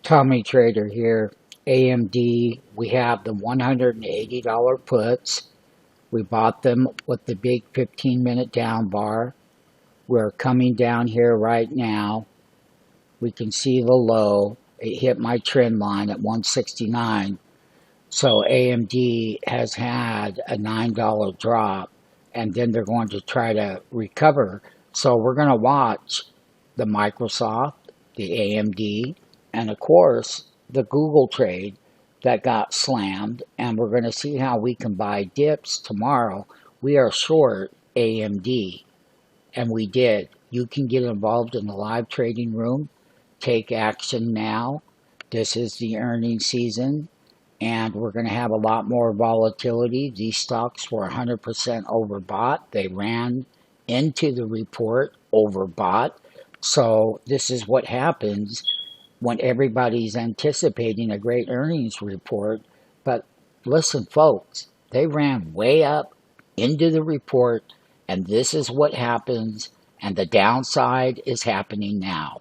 Tommy Trader here. AMD, we have the $180 puts. We bought them with the big 15-minute down bar. We're coming down here right now. We can see the low. It hit my trend line at 169. So AMD has had a $9 drop, and then they're going to try to recover. So we're going to watch the Microsoft, the AMD, and of course the Google trade that got slammed, and we're going to see how we can buy dips tomorrow. We are short AMD, and we did. You can get involved in the live trading room. Take action now. This is the earnings season, and we're going to have a lot more volatility. These stocks were 100% overbought. They ran into the report overbought. So this is what happens when everybody's anticipating a great earnings report. But listen, folks, they ran way up into the report, and this is what happens, and the downside is happening now.